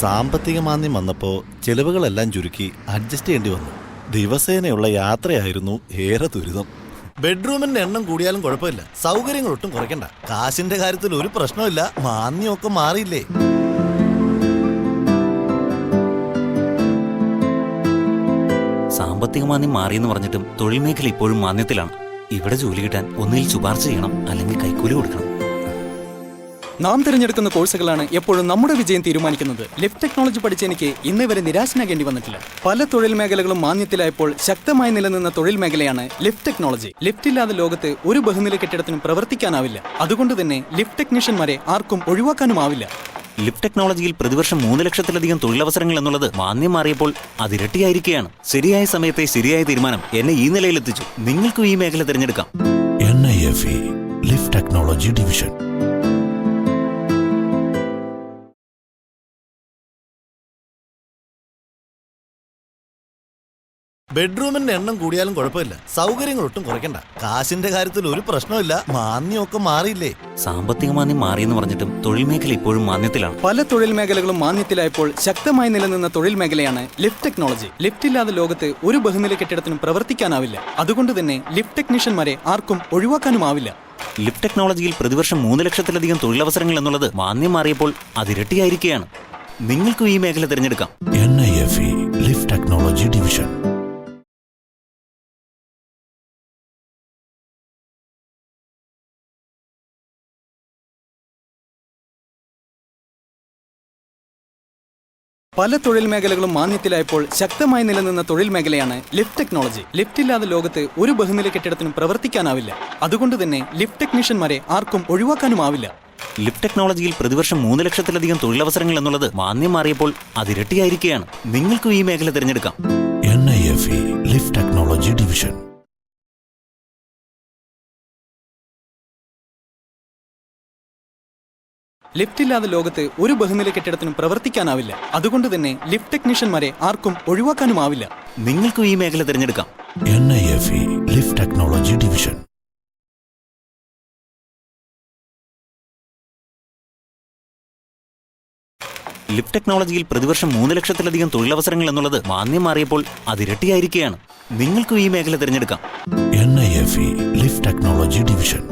സാമ്പത്തിക മാന്ദ്യം വന്നപ്പോൾ ചെലവുകളെല്ലാം ചുരുക്കി അഡ്ജസ്റ്റ് ചെയ്യേണ്ടി വന്നു. ദിവസേനയുള്ള യാത്രയായിരുന്നു ഏറെ ദുരിതം. ബെഡ്റൂമിന്റെ എണ്ണം കൂടിയാലും കുഴപ്പമില്ല, സൗകര്യങ്ങൾ ഒട്ടും കുറയ്ക്കണ്ട. കാശിന്റെ കാര്യത്തിൽ ഒരു പ്രശ്നമില്ല, മാന്ദ്യമൊക്കെ മാറിയില്ലേ. സാമ്പത്തിക മാന്ദ്യം മാറിയെന്ന് പറഞ്ഞിട്ടും തൊഴിൽ മേഖല ഇപ്പോഴും മാന്ദ്യത്തിലാണ്. ഇവിടെ ജോലി കിട്ടാൻ ഒന്നുകിൽ ശുപാർശ ചെയ്യണം, അല്ലെങ്കിൽ കൈക്കൂലി കൊടുക്കണം. നാം തിരഞ്ഞെടുക്കുന്ന കോഴ്സുകളാണ് എപ്പോഴും നമ്മുടെ വിജയം തീരുമാനിക്കുന്നത്. ലിഫ്റ്റ് ടെക്നോളജി പഠിച്ച എനിക്ക് ഇന്ന് വരെ നിരാശനാകേണ്ടി വന്നിട്ടില്ല. പല തൊഴിൽ മേഖലകളും മാന്ദ്യത്തിലായപ്പോൾ ശക്തമായി നിലനിന്ന തൊഴിൽ മേഖലയാണ് ലിഫ്റ്റ് ടെക്നോളജി. ലിഫ്റ്റ് ഇല്ലാതെ ലോകത്ത് ഒരു ബഹുനില കെട്ടിടത്തിനും പ്രവർത്തിക്കാനാവില്ല. അതുകൊണ്ട് തന്നെ ലിഫ്റ്റ് ടെക്നീഷ്യന്മാരെ ആർക്കും ഒഴിവാക്കാനുമാവില്ല. ലിഫ്റ്റ് ടെക്നോളജിയിൽ പ്രതിവർഷം 3 ലക്ഷത്തിലധികം തൊഴിലവസരങ്ങൾ എന്നുള്ളത് മാന്ദ്യം മാറിയപ്പോൾ അതിരട്ടിയായിരിക്കുകയാണ്. ശരിയായ സമയത്തെ ശരിയായ തീരുമാനം എന്നെ ഈ നിലയിലെത്തിച്ചു. നിങ്ങൾക്കും ഈ മേഖല തിരഞ്ഞെടുക്കാം. NIFE lift technology division. ബെഡ്റൂമിന്റെ എണ്ണം കൂടിയാലും കുഴപ്പമില്ല, സൗകര്യങ്ങൾ ഒട്ടും കുറയ്ക്കണ്ട. കാശിന്റെ കാര്യത്തിൽ ഒരു പ്രശ്നമില്ല, മാന്ദ്യമൊക്കെ മാറിയില്ലേ. സാമ്പത്തിക മാന്ദ്യം മാറിയെന്ന് പറഞ്ഞിട്ടും തൊഴിൽ മേഖല ഇപ്പോഴും മാന്ദ്യത്തിലാണ്. പല തൊഴിൽ മേഖലകളും മാന്ദ്യത്തിലായപ്പോൾ ശക്തമായി നിലനിന്ന തൊഴിൽ മേഖലയാണ് ലിഫ്റ്റ് ടെക്നോളജി. ലിഫ്റ്റ് ഇല്ലാതെ ലോകത്ത് ഒരു ബഹുനില കെട്ടിടത്തിനും പ്രവർത്തിക്കാനാവില്ല. അതുകൊണ്ട് തന്നെ ലിഫ്റ്റ് ടെക്നീഷ്യന്മാരെ ആർക്കും ഒഴിവാക്കാനുമാവില്ല. ലിഫ്റ്റ് ടെക്നോളജിയിൽ പ്രതിവർഷം 3 ലക്ഷത്തിലധികം തൊഴിലവസരങ്ങൾ എന്നുള്ളത് മാന്ദ്യം മാറിയപ്പോൾ അതിരട്ടിയായിരിക്കുകയാണ്. നിങ്ങൾക്കും ഈ മേഖല തിരഞ്ഞെടുക്കാം. NIFE lift technology division. പല തൊഴിൽ മേഖലകളും മാന്ദ്യത്തിലായപ്പോൾ ശക്തമായി നിലനിന്ന തൊഴിൽ മേഖലയാണ് ലിഫ്റ്റ് ടെക്നോളജി. ലിഫ്റ്റ് ഇല്ലാതെ ലോകത്ത് ഒരു ബഹുനില കെട്ടിടത്തിനും പ്രവർത്തിക്കാനാവില്ല. അതുകൊണ്ട് തന്നെ ലിഫ്റ്റ് ടെക്നീഷ്യന്മാരെ ആർക്കും ഒഴിവാക്കാനുമാവില്ല. ലിഫ്റ്റ് ടെക്നോളജിയിൽ പ്രതിവർഷം 3 ലക്ഷത്തിലധികം തൊഴിലവസരങ്ങൾ എന്നുള്ളത് മാന്ദ്യം മാറിയപ്പോൾ അതിരട്ടിയായിരിക്കുകയാണ്. നിങ്ങൾക്കും ഈ മേഖല തിരഞ്ഞെടുക്കാം. NIFE lift technology division. Lift ഇല്ലാതെ ലോകത്ത് ഒരു ബഹുനില കെട്ടിടത്തിനും പ്രവർത്തിക്കാനാവില്ല. അതുകൊണ്ട് തന്നെ ലിഫ്റ്റ് ടെക്നീഷ്യന്മാരെ ആർക്കും ഒഴിവാക്കാനുമാവില്ല. നിങ്ങൾക്കും ഈ മേഖല തിരഞ്ഞെടുക്കാം. NIFE lift technology division. Lift ടെക്നോളജിയിൽ പ്രതിവർഷം 3 ലക്ഷത്തിലധികം തൊഴിലവസരങ്ങൾ എന്നുള്ളത് മാന്ദ്യം മാറിയപ്പോൾ അതിരട്ടിയായിരിക്കുകയാണ്. നിങ്ങൾക്കും ഈ മേഖല തിരഞ്ഞെടുക്കാം. NIFE lift technology division.